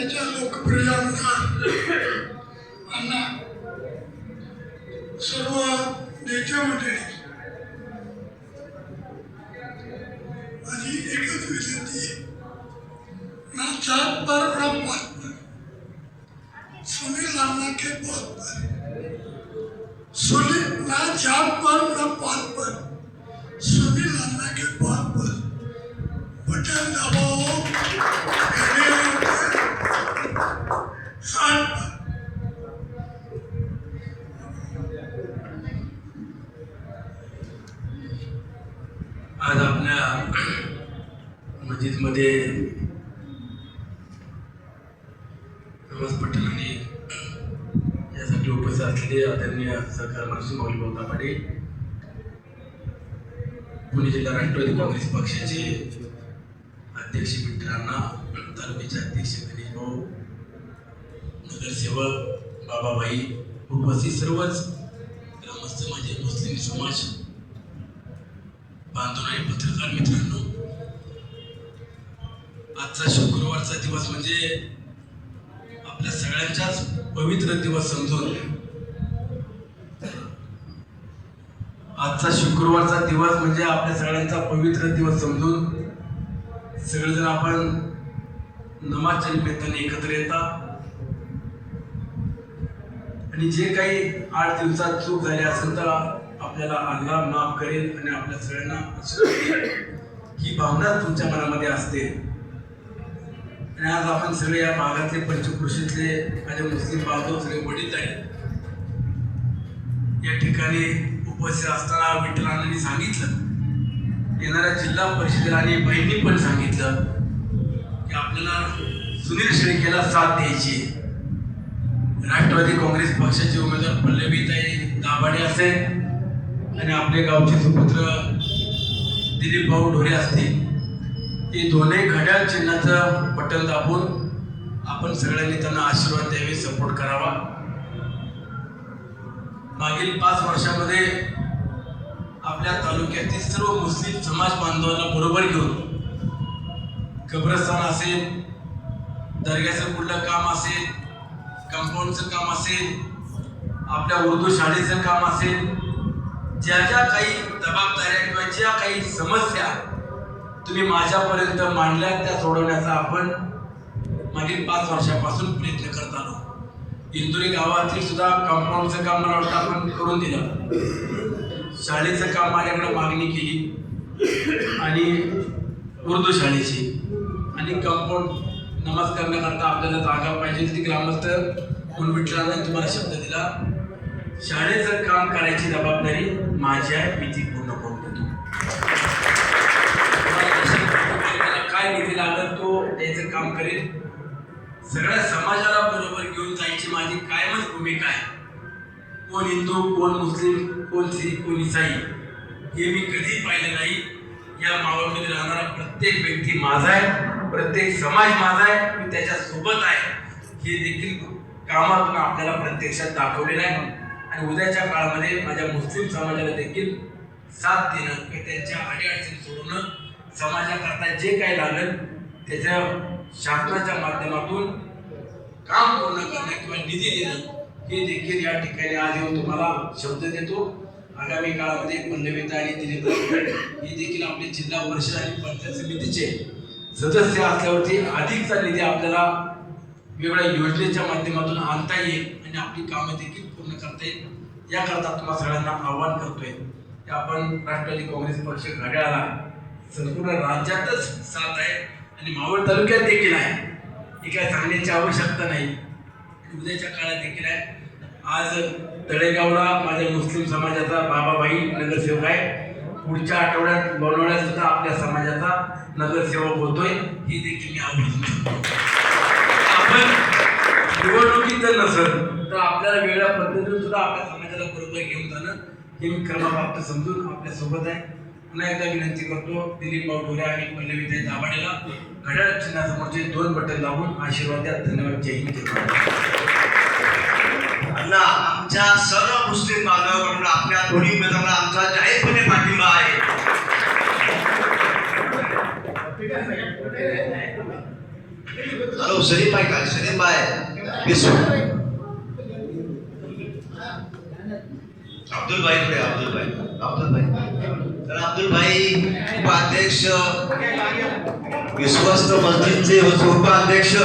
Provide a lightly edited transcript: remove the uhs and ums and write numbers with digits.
तालुक्याच्या लोकप्रिय अण्णा सर्व नेते मंडळी, माझी एकच विनंती आहे, ना जात पर ना पात पर, सुनील अण्णा के पद पर, सुनील ना जात पर ना पात पर, सुनील अण्णा के पद पर बटन दबाओ, साथ आज आपल्या मस्जिदमध्ये नमाज पठणाने यासाठी उपस्थित असलेले आदरणीय सहकार मंत्री मौली भाऊ पाटील, पुणे जिल्हा राष्ट्रवादी काँग्रेस पक्षाचे अध्यक्ष मित्रांना, तालुक्याचे अध्यक्ष गणेश भाऊ, नगरसेवक बाबाबाई, उपस्थित सर्वच ग्रामस्थ, माझे मुस्लिम समाज बांधव आणि पत्रकार मित्रांनो, आजचा शुक्रवारचा दिवस म्हणजे आपल्या सगळ्यांचाच पवित्र दिवस समजून, आजचा शुक्रवारचा दिवस म्हणजे आपल्या सगळ्यांचा पवित्र दिवस समजून सगळेजण आपण नमाजच्या निमित्ताने एकत्र येतात आणि जे काही 8 दिवसात चूक झाली असेल तर आपल्याला अल्लाह माफ करेल आणि आपल्या सगळ्यांना ही भावना तुमच्या मनामध्ये असते. आणि आज आपण सगळे या भागातले पंचक्रोशीतले माझे मुस्लिम बांधव सगळे वडील आहेत, या ठिकाणी उपस्थित असताना विठ्ठलांनी सांगितलं, येणाऱ्या जिल्हा परिषदेला आणि बहिणी पण सांगितलं की आपल्याला सुनील शेळकेला साथ द्यायची. राष्ट्रवादी काँग्रेस पक्षाचे उमेदवार पल्लवीताई दाभाडे असेल आणि आपले गावचे सुपुत्र दिलीप भाऊ ढोरे असतील, हे दोन्ही घड्याळ चिन्हाचं बटन दाबून आपण सगळ्यांनी त्यांना आशीर्वाद द्यावे, सपोर्ट करावा. मागील 5 वर्षामध्ये आपल्या तालुक्यातील सर्व मुस्लिम समाज बांधवांना बरोबर घेऊन कब्रस्तान असेल, दर्ग्याचं कुठलं काम असेल, कंपाऊंडचं काम असेल, आपल्या उर्दू शाळेचं काम असेल, ज्या ज्या काही जबाबदाऱ्या किंवा ज्या काही समस्या तुम्ही माझ्यापर्यंत मांडल्या त्या सोडवण्याचा आपण मागील 5 वर्षापासून प्रयत्न करत आलो. इंदुरी गावातील सुद्धा कंपाऊंडचं काम मला वाटतं आपण करून दिलं, शाळेचं काम माझ्याकडे मागणी केली आणि उर्दू शाळेची, आणि कंपाऊंड नमाज करण्याकरता आपल्याला जागा पाहिजे ती ग्रामस्थ म्हणून विठ्ठलाने तुम्हाला शब्द दिला, शाळेचं काम करायची जबाबदारी माझी आहे, मी ती पूर्ण करून देतो. काय निधी लागत तो त्याचं काम करेल. सगळ्या समाजाला बरोबर घेऊन जायची माझी कायमच भूमिका आहे. कोण हिंदू, कोण मुस्लिम, कोण सिख, कोण इसाई हे मी कधी पाहिलं नाही. या मावळमध्ये राहणारा प्रत्येक व्यक्ती माझा आहे, प्रत्येक समाज माझा आहे, मी त्याच्या सोबत आहे, हे देखील कामातून आपल्याला प्रत्यक्षात दाखवलेलं आहे. आणि उद्याच्या काळामध्ये माझ्या मुस्लिम समाजाला देखील साथ देणं किंवा त्यांच्या अडीअडचणी सोडवणं, समाजाकरता जे काही लागेल त्याच्या शासनाच्या माध्यमातून काम पूर्ण करणं किंवा निधी देणं, हे देखील या ठिकाणी आज येऊन तुम्हाला शब्द देतो. आगामी काळामध्ये पल्लवीता आणि दिलीप हे देखील आपले जिल्हा परिषद आणि पंचायत समितीचे सदस्य असल्यावरती अधिकचा निधी आपल्याला वेगवेगळ्या योजनेच्या माध्यमातून आणता येईल आणि आपली कामं देखील पूर्ण करता येईल. याकरता तुम्हाला सगळ्यांना आव्हान करतोय की आपण राष्ट्रवादी काँग्रेस पक्ष घड्याळाला संपूर्ण राज्यातच साथ आहे आणि मावळ तालुक्यात देखील आहे. ही काय सांगण्याची आवश्यकता नाही, उद्याच्या काळात देखील आहे. आज तळेगावला माझ्या मुस्लिम समाजाचा बाबाबाई नगरसेवक आहे, पुढच्या आठवड्यात लोणावळ्यात सुद्धा आपल्या समाजाचा नगरसेवक होतोय, ही देखील मी आवर्जून सांगतो. आपण निवडणुकीत जर नसेल तर आपल्याला वेगळ्या पद्धतीने सुद्धा आपल्या समाजाला बरोबर घेऊन जाणं हे मी क्रमप्राप्त समजून आपल्या सोबत आहे. पुन्हा एकदा विनंती करतो, दिलीप भाऊ ढोरे आणि पल्लवीताई दाभाडेला घड्याळ चिन्हासमोरचे 2 बटन दाबून आशीर्वाद द्या. धन्यवाद. जय हिंद. अण्णा, आमच्या सर्व मुस्लिम बांधवांकडून आपल्या दोन्ही उमेदवारांना आमचा जाहीरपणे पाठिंबा आहे. हॅलो सलीम भाई काय सलीम भाई विश्व अब्दुल भाई कडे अब्दुल भाई तर अब्दुल भाई उपाध्यक्ष विश्वस्त मस्जिदचे उपाध्यक्ष